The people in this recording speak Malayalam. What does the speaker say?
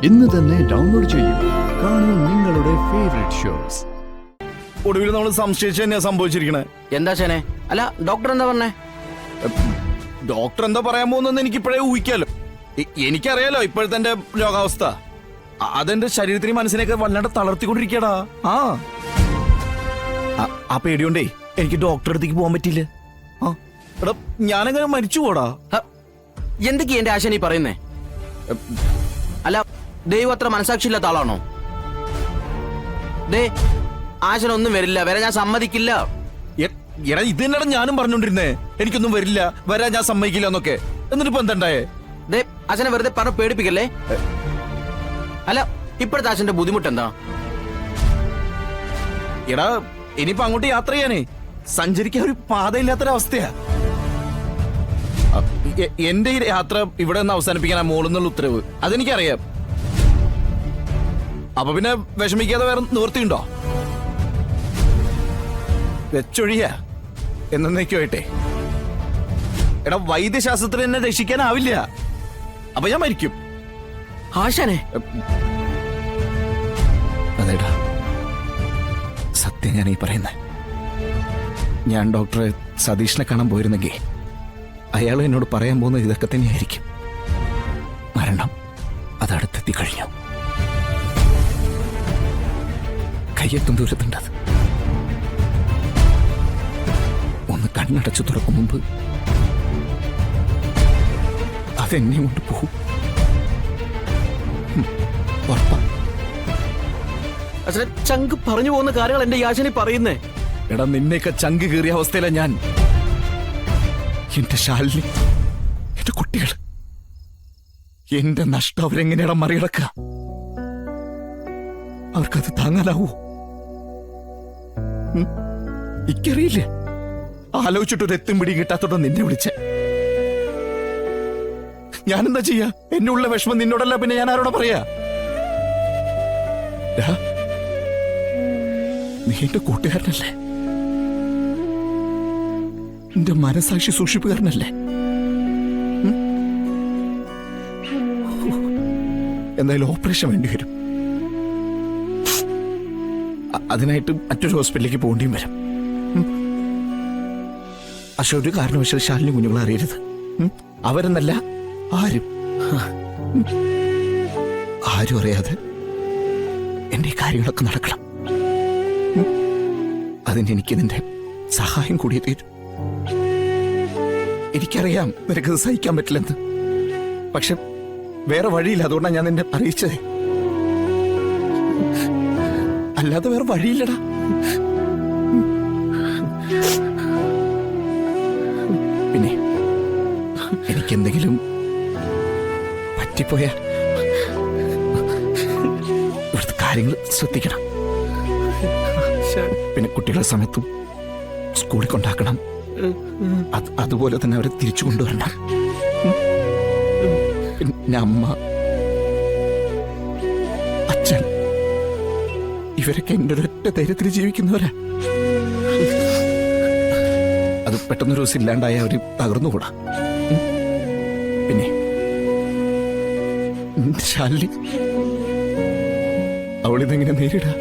ഇന്ന് തന്നെ ഡൗൺലോഡ് ചെയ്യൂ. കാണൂ നിങ്ങളുടെ ഫേവറേറ്റ് ഷോസ്. ഒടുവിൽ നമ്മൾ സംശയിച്ചു തന്നെയാ സംഭവിച്ചിരിക്കണേ. എന്താ ചേനെ? അല്ല ഡോക്ടർ എന്താ പറഞ്ഞേ? ഡോക്ടർ എന്താ പറയാൻ പോകുന്നെന്ന് എനിക്ക് ഇപ്പോഴേ ഊഹിക്കാലോ. എനിക്കറിയാലോ ഇപ്പോഴത്തെ എന്റെ രോഗാവസ്ഥ. അതെന്റെ ശരീരത്തിനെയും മനസ്സിനെയൊക്കെ വല്ലാണ്ട് തളർത്തിക്കൊണ്ടിരിക്കടാ. ആ പേടിയോണ്ടേ എനിക്ക് ഡോക്ടറെ അടുത്തേക്ക് പോകാൻ പറ്റിയില്ല. എടാ ഞാനങ്ങനെ മരിച്ചു പോടാ. എന്തൊക്കെയാ എന്റെ ആശാൻ ഈ പറയുന്നേ? അല്ല ദൈവം അത്ര മനസാക്ഷിയില്ലാത്ത ആളാണോ? ദേ ആശാൻ ഒന്നും വരില്ല, വരാൻ ഞാൻ സമ്മതിക്കില്ല. എടാ ഇത് തന്നെയാണ് ഞാനും പറഞ്ഞോണ്ടിരുന്നേ. എനിക്കൊന്നും വരില്ല, വരാൻ ഞാൻ സമ്മതിക്കില്ല എന്നൊക്കെ. എന്നിട്ടിപ്പോ എന്താണ്ടായേ? ദേ ആശാനെ വെറുതെ പറഞ്ഞ് പേടിപ്പിക്കല്ലേ. അല്ല ഇപ്പോഴത്തെ ആശാന്റെ ബുദ്ധിമുട്ട് എന്താ? എടാ ഇനിയിപ്പോ അങ്ങോട്ട് യാത്ര ചെയ്യാനേ സഞ്ചരിക്കാൻ ഒരു പാതയില്ലാത്തൊരവസ്ഥയാ. എന്റെ ഈ യാത്ര ഇവിടെ നിന്ന് അവസാനിപ്പിക്കാൻ മോളെന്നുള്ള ഉത്തരവ് അതെനിക്കറിയാം. അപ്പൊ പിന്നെ വിഷമിക്കാതെ വേറെ നിവൃത്തിയുണ്ടോ? വെച്ചൊഴിയ എന്നേക്കുമായിട്ടെ. എടാ വൈദ്യശാസ്ത്രത്തിൽ എന്നെ രക്ഷിക്കാനാവില്ല. അപ്പൊ ഞാൻ മരിക്കും. ആശാനെ അതേടാ സത്യം ഞാൻ ഈ പറയുന്നത്. ഞാൻ ഡോക്ടറെ സതീഷിനെ കാണാൻ പോയിരുന്നെങ്കിൽ അയാൾ എന്നോട് പറയാൻ പോകുന്നത് ഇതൊക്കെ തന്നെയായിരിക്കും. മരണം അതടുത്തെത്തി കഴിഞ്ഞു. കയ്യെത്തും ദൂരത്തുണ്ടത്. ഒന്ന് കണ്ണടച്ചു തുറക്കും മുമ്പ് അതെന്നെ കൊണ്ട് പോകും. ഉറപ്പാ. ചങ്ക് പറഞ്ഞു പോകുന്ന കാര്യങ്ങൾ എന്റെ യാചന പറയുന്നേ. എടാ നിന്നെയൊക്കെ ചങ്ക് കീറിയ അവസ്ഥയില ഞാൻ. എന്റെ ശാലിനി, എന്റെ കുട്ടികൾ, എന്റെ നഷ്ടം അവരെങ്ങനെയാ മറികടക്കുക? അവർക്കത് താങ്ങാനാവൂ? എനിക്കറിയില്ലേ. ആലോചിച്ചിട്ടൊരു എത്തും പിടി കിട്ടാത്തോടെ നിന്നെ വിളിച്ച. ഞാനെന്താ ചെയ്യാ? എന്നെ ഉള്ള വിഷമം നിന്നോടല്ല പിന്നെ ഞാൻ ആരോടാ പറയാ? നീ എന്റെ കൂട്ടുകാരനല്ലേ? എന്റെ മനസാക്ഷി സൂക്ഷിപ്പുകാരനല്ലേ? എന്തായാലും ഓപ്പറേഷൻ വേണ്ടി വരും. അതിനായിട്ട് മറ്റൊരു ഹോസ്പിറ്റലിലേക്ക് പോകേണ്ടിയും വരും. പക്ഷെ ഒരു കാരണവശാൽ ശാലിനി കുഞ്ഞുങ്ങളെ അറിയരുത്. അവരെന്നല്ല ആരും അറിയാതെ എന്റെ കാര്യങ്ങളൊക്കെ നടക്കണം. അതിന് എനിക്ക് നിന്റെ സഹായം കൂടിയേ തീരും. എനിക്കറിയാം നിനക്കത് സഹിക്കാൻ പറ്റില്ലെന്ന്. പക്ഷെ വേറെ വഴിയില്ല. അതുകൊണ്ടാണ് ഞാൻ നിന്നെ അറിയിച്ചത്. അല്ലാതെ വേറെ വഴിയില്ലടാ. പിന്നെ എനിക്കെന്തെങ്കിലും പറ്റിപ്പോയാ ഇവിടുത്തെ കാര്യങ്ങൾ ശ്രദ്ധിക്കണം. പിന്നെ കുട്ടികളെ സമയത്തും സ്കൂളിൽ കൊണ്ടാക്കണം. അതുപോലെ തന്നെ അവരെ തിരിച്ചു കൊണ്ടുവരണം. പിന്നെ അമ്മ, അച്ഛൻ, ഇവരൊക്കെ എൻ്റെ ഒരൊറ്റ ധൈര്യത്തിൽ ജീവിക്കുന്നവരാ. അത് പെട്ടെന്നൊരു ദിവസം ഇല്ലാണ്ടായ അവര് തകർന്നുകൂടാ. പിന്നെ ശാലിനി, അവളിതെങ്ങനെ നേരിടാ?